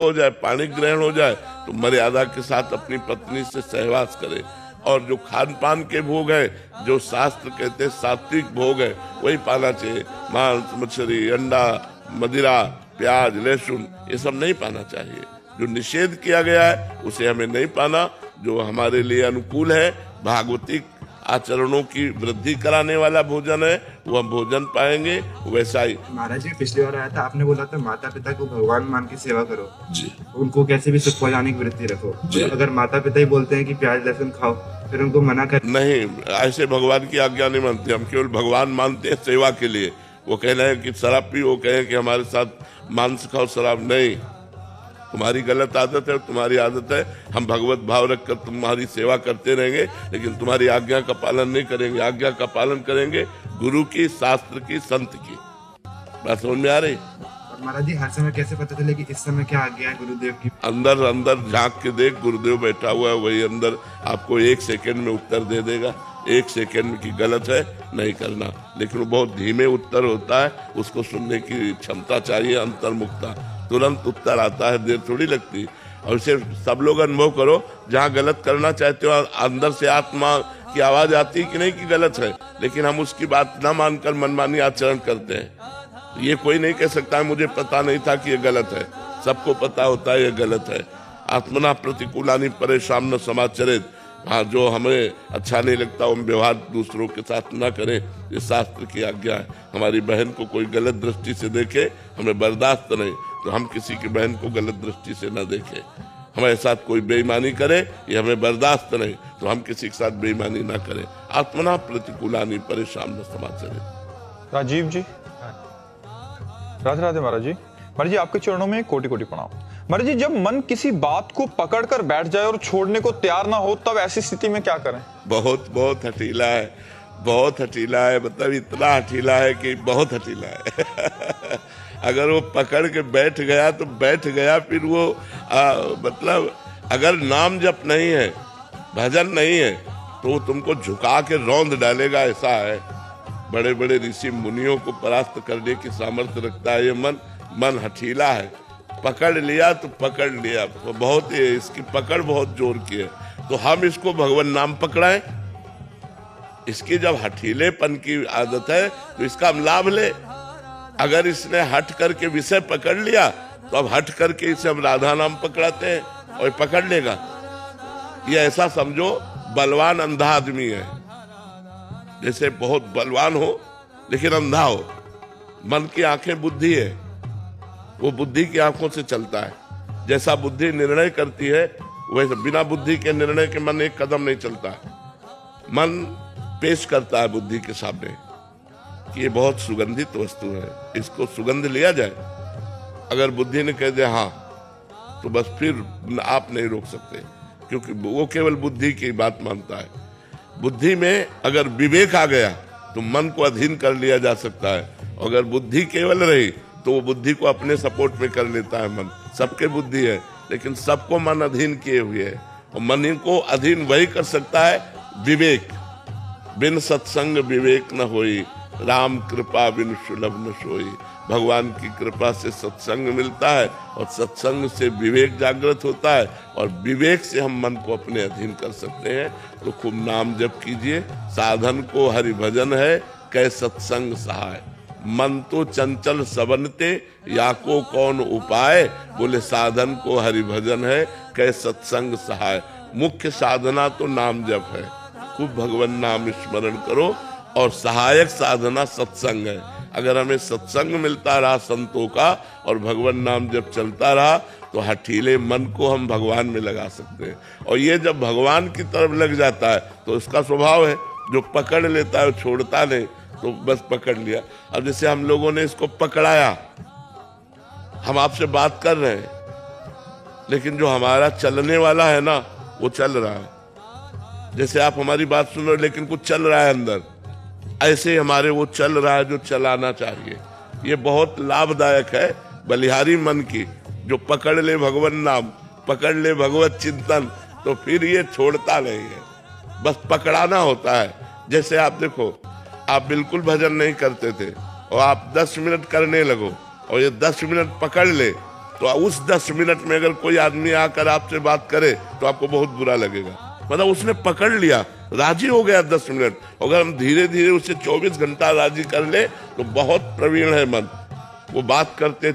हो जाए, पानी ग्रहण हो जाए तो मर्यादा के साथ अपनी पत्नी से सहवास करे। और जो खान पान के भोग है, जो शास्त्र कहते हैं सात्विक भोग है, वही पाना चाहिए। मांस, मछली, अंडा, मदिरा, प्याज, लहसुन, ये सब नहीं पाना चाहिए। जो निषेध किया गया है उसे हमें नहीं पाना। जो हमारे लिए अनुकूल है, भागवतिक आचरणों की वृद्धि कराने वाला भोजन है, वो हम भोजन पाएंगे। वैसा ही महाराज जी, पिछली बार आया था, आपने बोला था माता पिता को भगवान मान के सेवा करो जी, उनको कैसे भी सुख पहुंचाने की वृत्ति रखो। जी। अगर माता पिता ही बोलते हैं कि प्याज लहसुन खाओ, फिर उनको मना कर नहीं, ऐसे भगवान की आज्ञा नहीं मानते हम। केवल भगवान मानते हैं सेवा के लिए। वो कह रहे हैं कि शराब पी, वो कहें कि हमारे साथ मांस खाओ, शराब नहीं। तुम्हारी गलत आदत है, तुम्हारी आदत है। हम भगवत भाव रखकर तुम्हारी सेवा करते रहेंगे, लेकिन तुम्हारी आज्ञा का पालन नहीं करेंगे। आज्ञा का पालन करेंगे गुरु की, शास्त्र की, संत की। बात समझ में आ रही? और महाराज जी, हर समय कैसे पता चले कि इस समय क्या आज्ञा है गुरुदेव की? अंदर अंदर झांक के देख, गुरुदेव बैठा हुआ है, वही अंदर आपको 1 सेकेंड में उत्तर दे देगा। 1 सेकेंड की गलत है नहीं करना, लेकिन वो बहुत धीमे उत्तर होता है, उसको सुनने की क्षमता चाहिए, अंतर्मुखता। तुरंत उत्तर आता है, देर थोड़ी लगती। और इसे सब लोग अनुभव करो, जहाँ गलत करना चाहते हो अंदर से आत्मा की आवाज आती है कि नहीं कि गलत है, लेकिन हम उसकी बात ना मानकर मनमानी आचरण करते हैं। ये कोई नहीं कह सकता है मुझे पता नहीं था कि ये गलत है। सबको पता होता है ये गलत है। आत्मना प्रतिकूलानि परेशान न समाचरित। हाँ, जो हमें अच्छा नहीं लगता हम व्यवहार दूसरों के साथ ना करें, ये शास्त्र की आज्ञा है। हमारी बहन को कोई गलत दृष्टि से देखे, हमें बर्दाश्त नहीं, तो हम किसी की बहन को गलत दृष्टि से न देखें। हमारे साथ कोई बेईमानी करे, ये हमें बर्दाश्त नहीं, तो हम किसी के साथ बेईमानी ना करें। आत्मना प्रतिकूलानि परेशान न समाचरित। राजीव जी, राधे राधे महाराज जी। महाराज जी, आपके चरणों में कोटि कोटि प्रणाम। महाराज जी, जब मन किसी बात को पकड़ कर बैठ जाए और छोड़ने को तैयार ना हो, तब ऐसी स्थिति में क्या करें? बहुत बहुत हठीला है, बहुत हठीला है। मतलब इतना हठीला है कि बहुत हठीला है। अगर वो पकड़ के बैठ गया तो बैठ गया, फिर वो मतलब अगर नाम जप नहीं है, भजन नहीं है, तो वो तुमको झुका के रौंद डालेगा। ऐसा है, बड़े बड़े ऋषि मुनियों को परास्त करने की सामर्थ्य रखता है ये मन। मन हठीला है, पकड़ लिया तो पकड़ लिया, तो बहुत इसकी पकड़ बहुत जोर की है। तो हम इसको भगवान नाम पकड़ाएं। इसकी जब हठीलेपन की आदत है तो इसका हम लाभ ले। अगर इसने हट करके विषय पकड़ लिया, तो अब हट करके इसे हम राधा नाम पकड़ाते हैं और पकड़ लेगा। ये ऐसा समझो बलवान अंधा आदमी है, जैसे बहुत बलवान हो लेकिन अंधा हो। मन की आंखें बुद्धि है, वो बुद्धि की आंखों से चलता है। जैसा बुद्धि निर्णय करती है, वैसे बिना बुद्धि के निर्णय के मन एक कदम नहीं चलता। मन पेश करता है बुद्धि के सामने कि ये बहुत सुगंधित वस्तु है, इसको सुगंध लिया जाए। अगर बुद्धि ने कह दिया हाँ, तो बस फिर आप नहीं रोक सकते, क्योंकि वो केवल बुद्धि की बात मानता है। बुद्धि में अगर विवेक आ गया तो मन को अधीन कर लिया जा सकता है। अगर बुद्धि केवल रही तो वो बुद्धि को अपने सपोर्ट में कर लेता है। मन सबके बुद्धि है, लेकिन सबको मन अधीन किए हुए है। और मन को अधीन वही कर सकता है विवेक। बिन सत्संग विवेक न होई, राम कृपा बिन सुलभ न सोई। भगवान की कृपा से सत्संग मिलता है, और सत्संग से विवेक जागृत होता है, और विवेक से हम मन को अपने अधीन कर सकते हैं। तो खूब नाम जप कीजिए। साधन को हरि भजन है, कै सत्संग सहाय। मन तो चंचल सबनते, या को कौन उपाय। बोले साधन को हरि भजन है, कै सत्संग सहाय। मुख्य साधना तो नाम जप है। खूब भगवान नाम स्मरण करो, और सहायक साधना सत्संग है। अगर हमें सत्संग मिलता रहा संतों का, और भगवान नाम जब चलता रहा, तो हठीले मन को हम भगवान में लगा सकते हैं। और ये जब भगवान की तरफ लग जाता है तो उसका स्वभाव है, जो पकड़ लेता है छोड़ता नहीं, तो बस पकड़ लिया। अब जैसे हम लोगों ने इसको पकड़ाया, हम आपसे बात कर रहे हैं, लेकिन जो हमारा चलने वाला है ना, वो चल रहा है। जैसे आप हमारी बात सुन रहे हो, लेकिन कुछ चल रहा है अंदर, ऐसे हमारे वो चल रहा है जो चलाना चाहिए। ये बहुत लाभदायक है बलिहारी मन की, जो पकड़ ले भगवान नाम, पकड़ ले भगवत चिंतन, तो फिर ये छोड़ता नहीं है, बस पकड़ाना होता है। जैसे आप देखो, आप बिल्कुल भजन नहीं करते थे, और आप 10 मिनट करने लगो, और ये 10 मिनट पकड़ ले, तो उस 10 मिनट में अगर कोई आदमी आकर आपसे बात करे तो आपको बहुत बुरा लगेगा। मतलब उसने पकड़ लिया, राजी हो गया 10 मिनट। अगर हम धीरे धीरे उसे 24 घंटा राजी कर ले तो बहुत प्रवीण है मन, वो बात करते